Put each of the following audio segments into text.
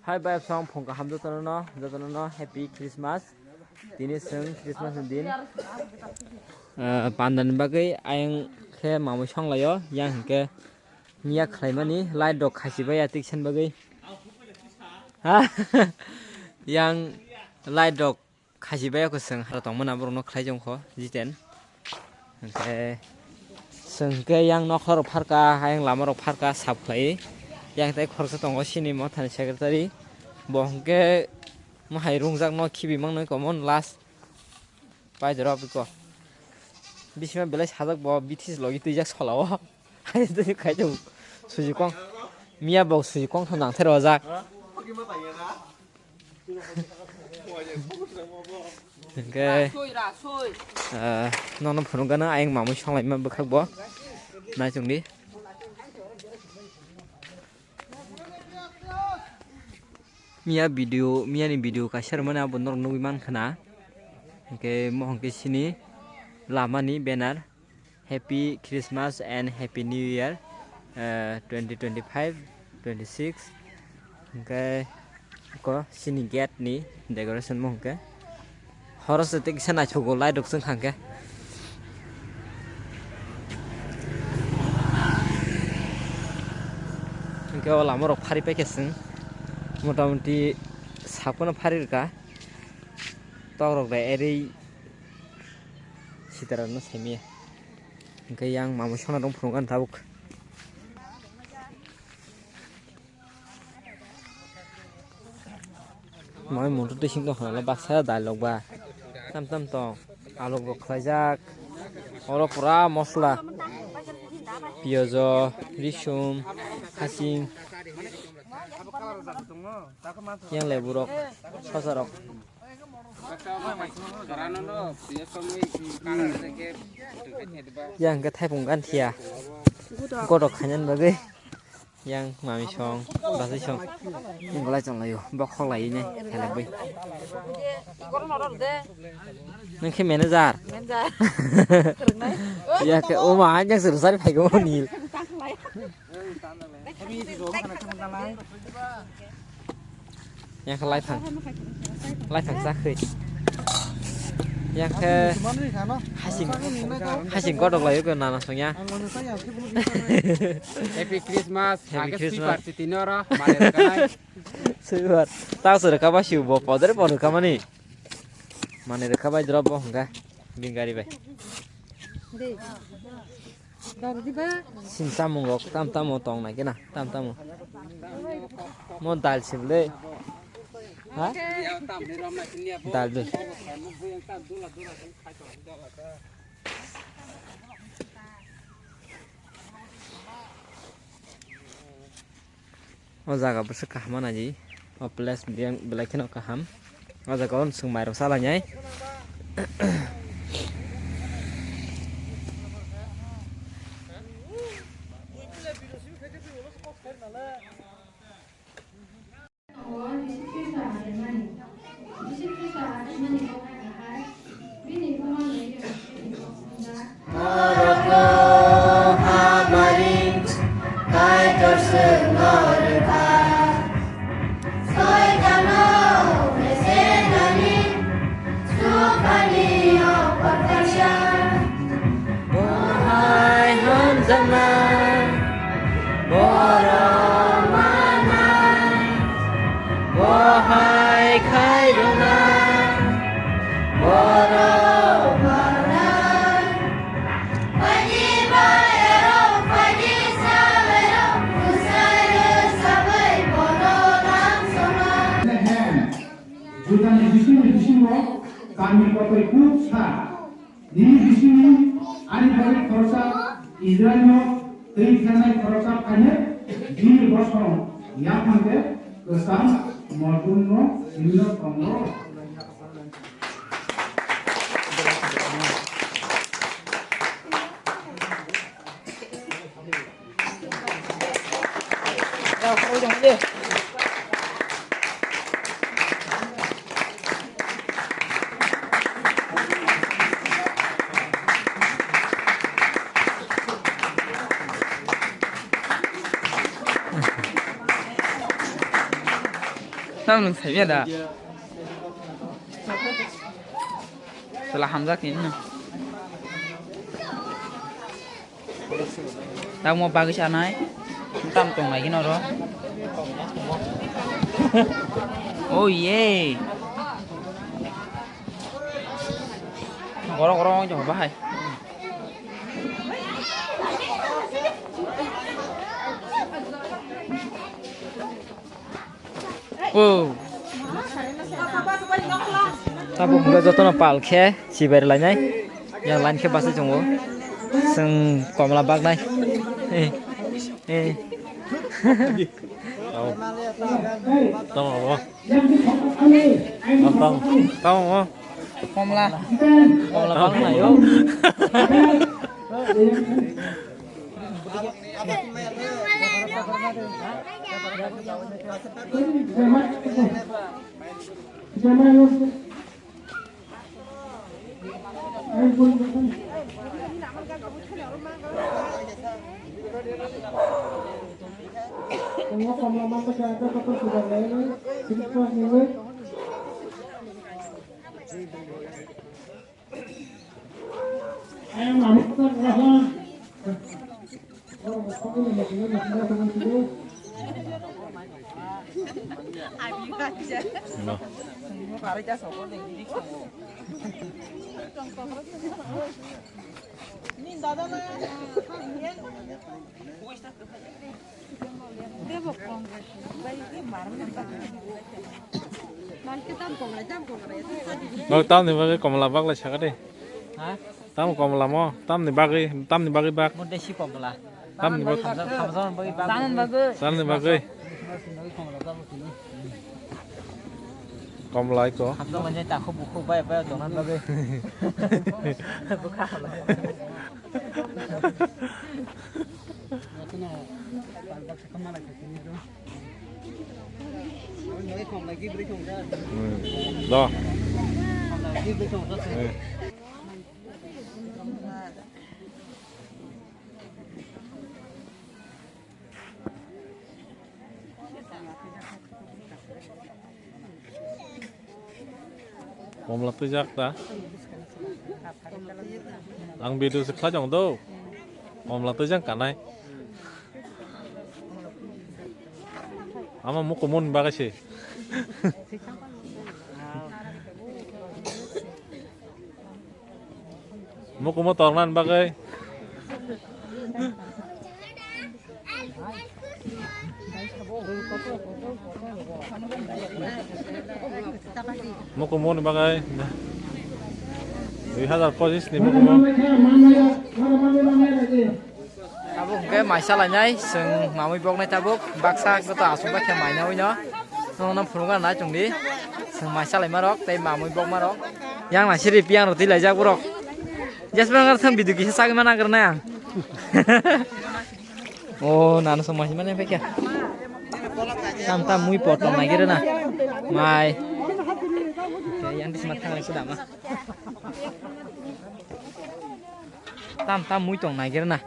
Hai bai song phong kaham jotono no happy Christmas. Dini seng Christmas din. Pandan bagai ayang ke mamu song layo yang ke niya khlaimani light dog khasibai atik sen bagai. Ha yang light dog khasibai ko seng har tong mana borno khlai jong kho jiten. Ke seng ke yang nokhor pharka hayang lama rok pharka sap khlai. Yang tadi khorsa tongo sini mau thani secretary bohongke mahai rungjak no khibi mangno komon last pai jara biko bisima belai sajak bo bitis logi tuijak solawo hai tani khai jong suji kong mia bo suji kong thang nang thero jak ke nono phurungana ayang mamu songlai ma bkhak bo na chungdi Mia ni video kasar mana benar nunggu man kena, ke mohon ke sini lama ni banner Happy Christmas and Happy New Year 2025, 26, ke ko sini gate ni decoration mohon ke, harus setik sana cogo light dok sengkang ke, ke lama rok hari pekeseng. Motamoti sapona pharir ka torok da eri sitaran no semi ke yang mamu sona dong phungan tabuk moi mutu te sing dong hala baksa dialog ba tam tong alok rok khlajak oro pura mosla piyajo risum khasing yang leburok sosarok yang ke taipung gantia godok khanyan bagai yang mami song basi song ngolai chong layo bok lai ne khala bai nang ke manager ya ke o ma yang sursari phaigo nil yang ke live thang sakri yang ke hasing godok layo ke nana songnya Happy Christmas tinora mane rekanai suar tau sudah kaba siu bo podere ponu kamani mane rekabai drop bo enggak bingari bai sim samung rok tam tong na kena tam mo dal sible ha dal dul o jaga bese kahman aji o place biang belakino kaham o jaga on sung mairo sala nyai kami pakai kupsa di sini ada banyak korsa Israelnya terikanai korsa hanya di bosong yang mana kesan modulno ini kontrol tam lưng thấy biết à tôi là ham giác kín nè tao mau ba cái chả này tam tông này cái nào đó oh yeah có cho bà hay wow ta bukan gak jatuh napal ke si bayar lainnya yang lain ke pasti cunggu seng komla bag nai tông apa tông apa komla bag nai yo tam thì bagi còn là bác là sao đấy hả tam còn là mò tam thì bác một desi komla tam thì bác kamzon bagi bag tangan bagus san thì bagi còn lại có kamzon manja tak khubu bayar dongan bagi bukan đó còn là tôi giác ta đang bị được khá trọng đâu còn là tôi giác cả này 아마 먹고 못 바가시 먹고 못 떠난 바가이 먹고 못 바가이 2000 posis ni 먹고 못 tabuk ke masalah nyai seng mamui bok nai tabuk baksa ko ta asu bakya mai nyau nyo nong nam phunga na chung di seng masalah marok tai mamui bok marok yang na siri piang roti lai jak burok jasper ngar tham bidu ki sa mana karna yang oh nan so masih mana pekya tam mui potong nai kira na mai yang di semat thang sudah mah tam mui tong nai kira na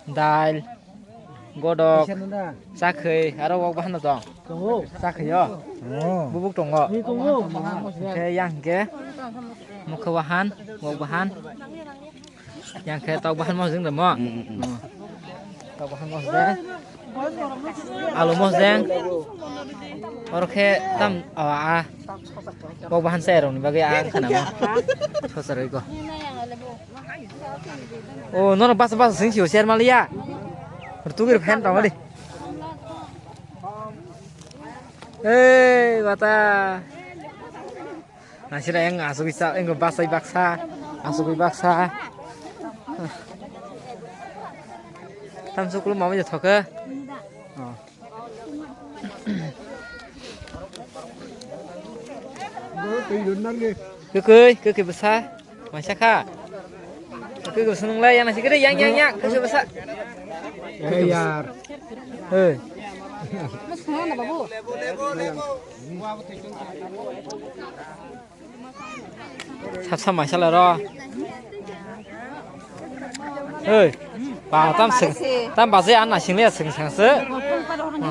dal godok sakhei aro wak bahan dong sakhei yo bubuk tongo ke yang ke mukha bahan wak bahan yang ke tau bahan mau jeng demo tau bahan mau jeng alu mau jeng oro ke tam wak bahan serong bagai ang kana mo thosar ko oh nono pas sing siu share malia bertukar fan tau di bata nasira yang asuh bisa enggak baksa asuh baksa tam sukul mau aja thoke ke besar masyaka ke seneng lah yang nasi gede yang ke besar यार sabsa masalah ro ba tam bahasa anak sing le sing se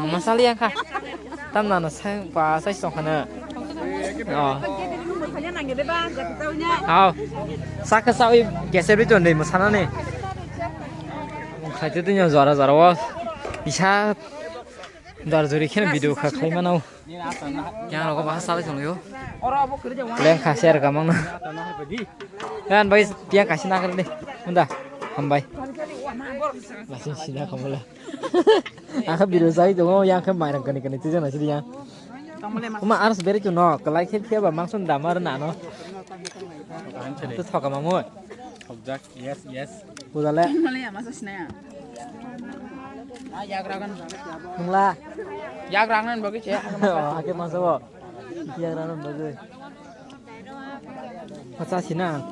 masalah yang kah tamna sang pa sai song khana hao sak sao geser bi ton dei mo sana ne khai te tu jara jara wa bisa dar jori khen video kha khai manau yang ro ko bahasa sala jong yo leng kha share ka mang na kan bai tiang kasih na kar deh unda hambai masih sina kamu lah aku video saya tu yang ke main kani kani tu jangan sih dia Uma harus beri tu no, kalau kita bah mangsun damar na no, tu thok kamu. Objek, yes. Udah le. Mula. Jagrangan bagi cek. Akhir masa bo. Jagrangan bagi. Masa sina.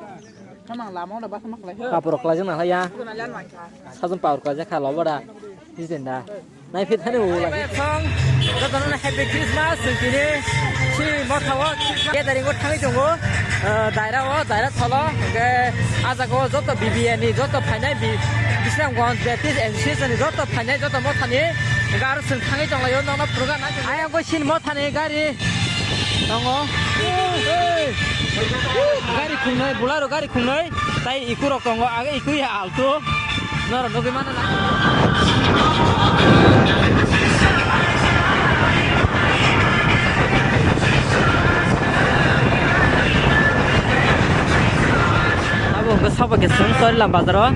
Kamang lama udah bahasa mak leh. Kapur kelajang nak ya. Satu power kelajang kalau boda. Di senda. Naik fit hari ulu lagi. Kita tahu Happy Christmas sini. Si mau tahu. Ya dari ngot kami tunggu. Daerah thalo. Ke ajak ko joto BBN ni joto final bisa ngwan betis and season joto final joto mau thani. Gar sing kami tunggu yo nong program nanti. Ayam ko sin mau thani gari. Tunggu. Gari kunai bularo gari kunai. Tai iku rok tunggu. Age iku ya alto. Nor no gimana nak? Abu besar pakai sensor lambat terus.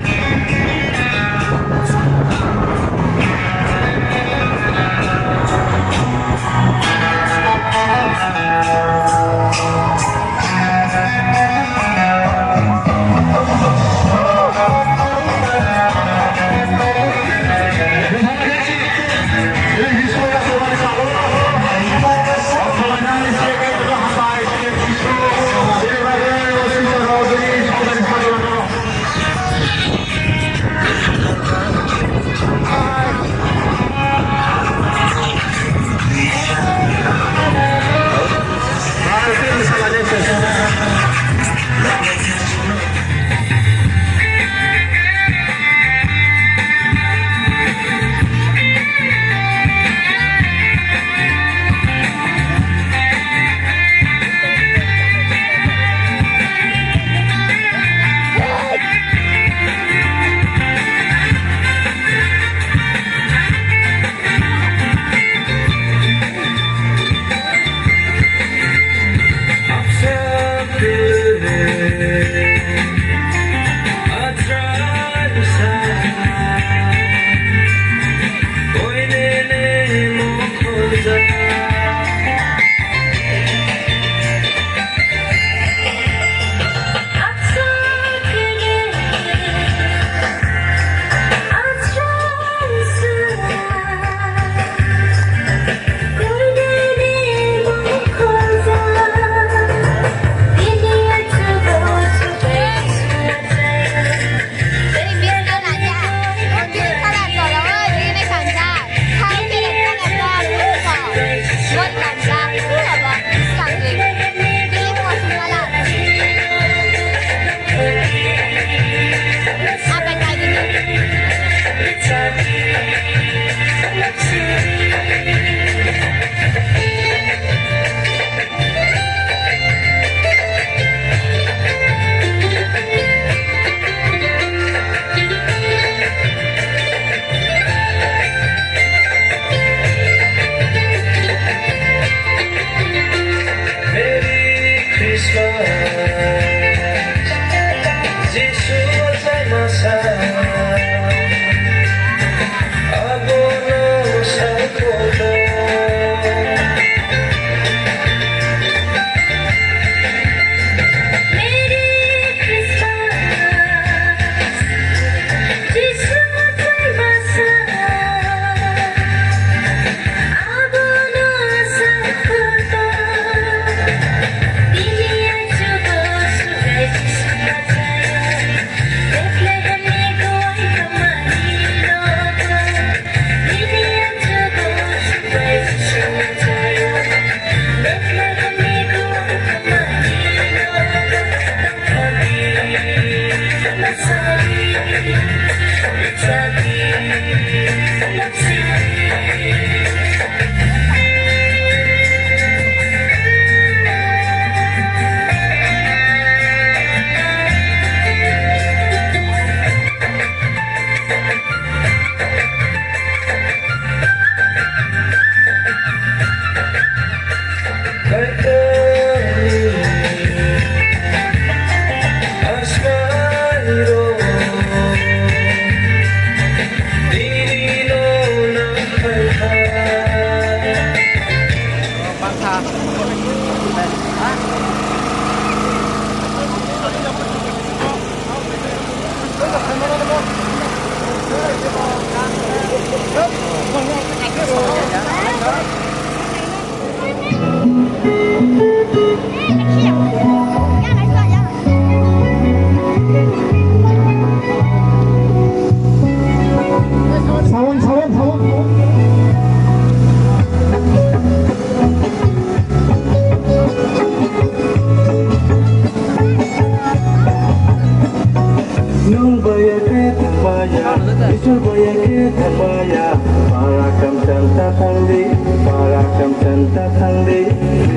thangde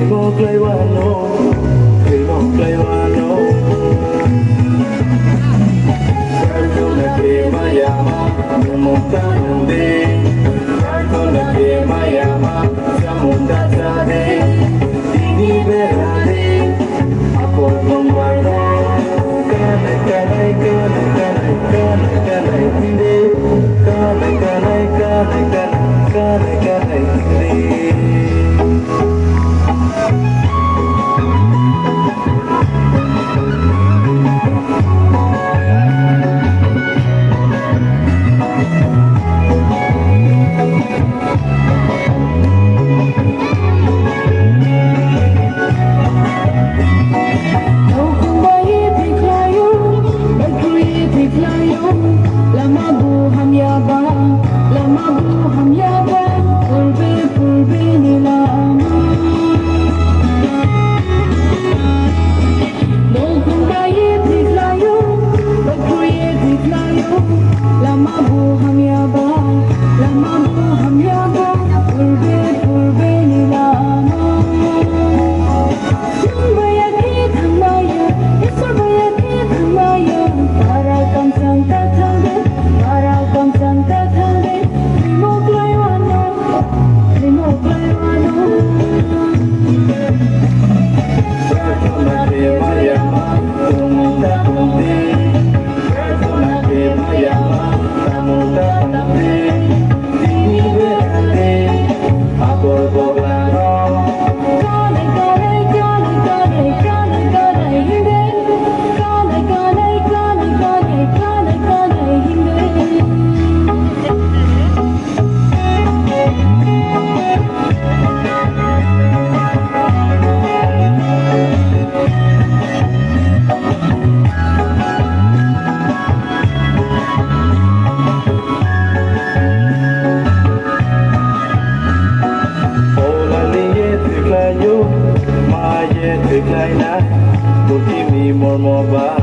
mo klaiwano Sarto na ke mayama Mumukta nande Sarto na ke mayama Samunda tade Dini berade Ako pembarno Kanai hindi Kanai hindi Decline, to give me more mobile.